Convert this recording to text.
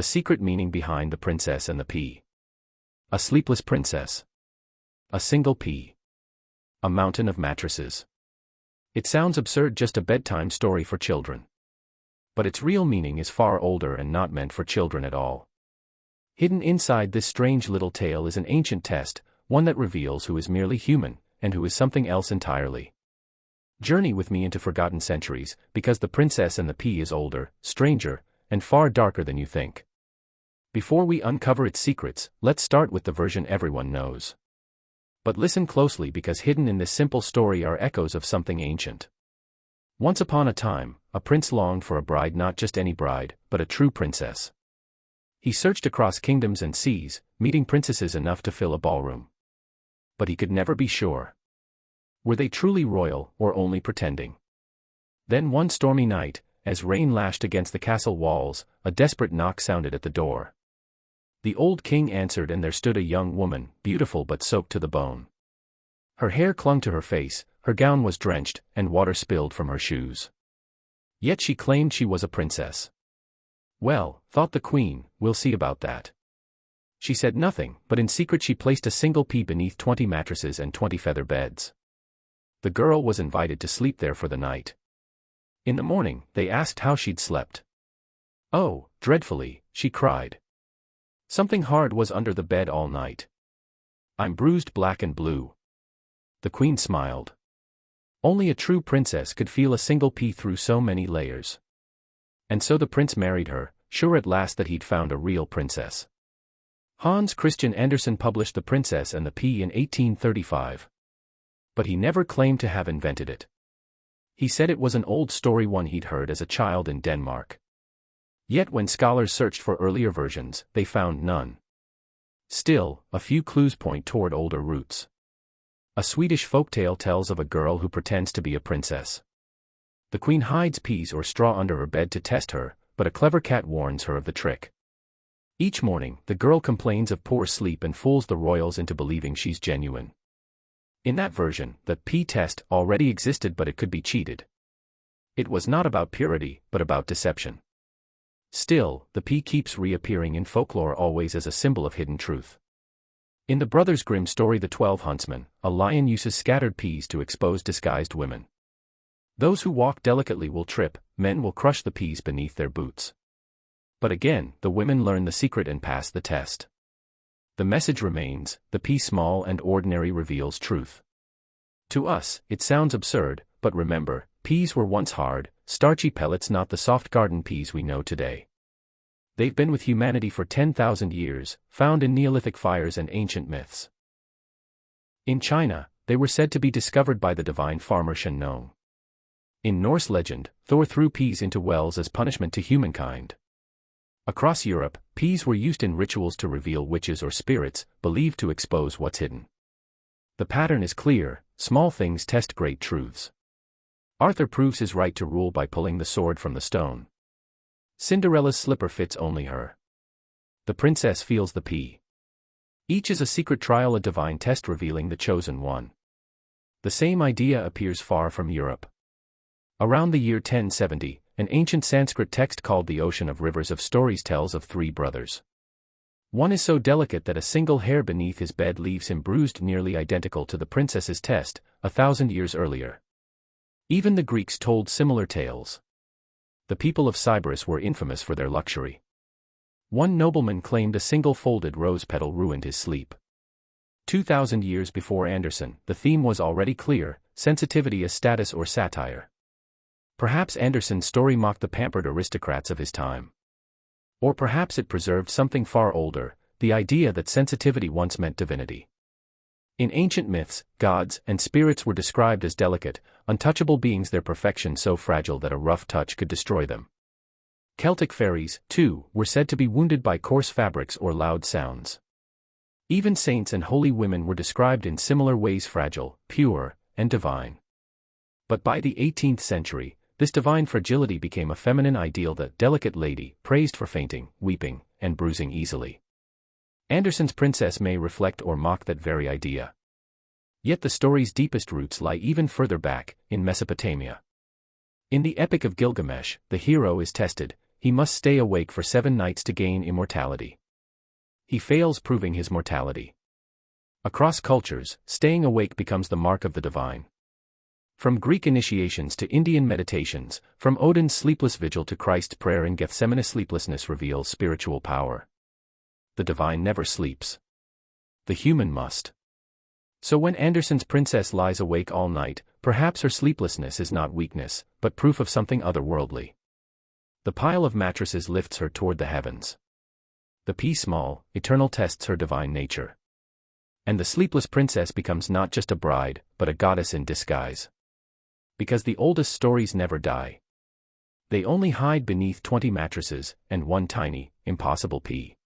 The secret meaning behind The Princess and the Pea. A sleepless princess. A single pea. A mountain of mattresses. It sounds absurd, just a bedtime story for children. But its real meaning is far older and not meant for children at all. Hidden inside this strange little tale is an ancient test, one that reveals who is merely human, and who is something else entirely. Journey with me into forgotten centuries, because The Princess and the Pea is older, stranger, and far darker than you think. Before we uncover its secrets, let's start with the version everyone knows. But listen closely, because hidden in this simple story are echoes of something ancient. Once upon a time, a prince longed for a bride, not just any bride, but a true princess. He searched across kingdoms and seas, meeting princesses enough to fill a ballroom. But he could never be sure. Were they truly royal, or only pretending? Then one stormy night, as rain lashed against the castle walls, a desperate knock sounded at the door. The old king answered, and there stood a young woman, beautiful but soaked to the bone. Her hair clung to her face, her gown was drenched, and water spilled from her shoes. Yet she claimed she was a princess. Well, thought the queen, we'll see about that. She said nothing, but in secret she placed a single pea beneath 20 mattresses and 20 feather beds. The girl was invited to sleep there for the night. In the morning, they asked how she'd slept. Oh, dreadfully, she cried. Something hard was under the bed all night. I'm bruised black and blue. The queen smiled. Only a true princess could feel a single pea through so many layers. And so the prince married her, sure at last that he'd found a real princess. Hans Christian Andersen published The Princess and the Pea in 1835. But he never claimed to have invented it. He said it was an old story, one he'd heard as a child in Denmark. Yet when scholars searched for earlier versions, they found none. Still, a few clues point toward older roots. A Swedish folktale tells of a girl who pretends to be a princess. The queen hides peas or straw under her bed to test her, but a clever cat warns her of the trick. Each morning, the girl complains of poor sleep and fools the royals into believing she's genuine. In that version, the pea test already existed, but it could be cheated. It was not about purity, but about deception. Still, the pea keeps reappearing in folklore, always as a symbol of hidden truth. In the Brothers Grimm story The 12 Huntsmen, a lion uses scattered peas to expose disguised women. Those who walk delicately will trip, men will crush the peas beneath their boots. But again, the women learn the secret and pass the test. The message remains, the pea small and ordinary reveals truth. To us, it sounds absurd, but remember, peas were once hard, starchy pellets, not the soft garden peas we know today. They've been with humanity for 10,000 years, found in Neolithic fires and ancient myths. In China, they were said to be discovered by the divine farmer Shen Nong. In Norse legend, Thor threw peas into wells as punishment to humankind. Across Europe, peas were used in rituals to reveal witches or spirits, believed to expose what's hidden. The pattern is clear: small things test great truths. Arthur proves his right to rule by pulling the sword from the stone. Cinderella's slipper fits only her. The princess feels the pea. Each is a secret trial, a divine test revealing the chosen one. The same idea appears far from Europe. Around the year 1070, an ancient Sanskrit text called The Ocean of Rivers of Stories tells of 3 brothers. One is so delicate that a single hair beneath his bed leaves him bruised, nearly identical to the princess's test, 1,000 years earlier. Even the Greeks told similar tales. The people of Sybaris were infamous for their luxury. One nobleman claimed a single folded rose petal ruined his sleep. 2,000 years before Andersen, the theme was already clear: sensitivity as status or satire. Perhaps Andersen's story mocked the pampered aristocrats of his time. Or perhaps it preserved something far older, the idea that sensitivity once meant divinity. In ancient myths, gods and spirits were described as delicate, untouchable beings, their perfection so fragile that a rough touch could destroy them. Celtic fairies, too, were said to be wounded by coarse fabrics or loud sounds. Even saints and holy women were described in similar ways: fragile, pure, and divine. But by the 18th century, this divine fragility became a feminine ideal, the delicate lady, praised for fainting, weeping, and bruising easily. Andersen's princess may reflect or mock that very idea. Yet the story's deepest roots lie even further back, in Mesopotamia. In the Epic of Gilgamesh, the hero is tested, he must stay awake for 7 nights to gain immortality. He fails, proving his mortality. Across cultures, staying awake becomes the mark of the divine. From Greek initiations to Indian meditations, from Odin's sleepless vigil to Christ's prayer in Gethsemane, sleeplessness reveals spiritual power. The divine never sleeps. The human must. So when Andersen's princess lies awake all night, perhaps her sleeplessness is not weakness, but proof of something otherworldly. The pile of mattresses lifts her toward the heavens. The P small, eternal tests her divine nature. And the sleepless princess becomes not just a bride, but a goddess in disguise. Because the oldest stories never die. They only hide beneath 20 mattresses, and one tiny, impossible P.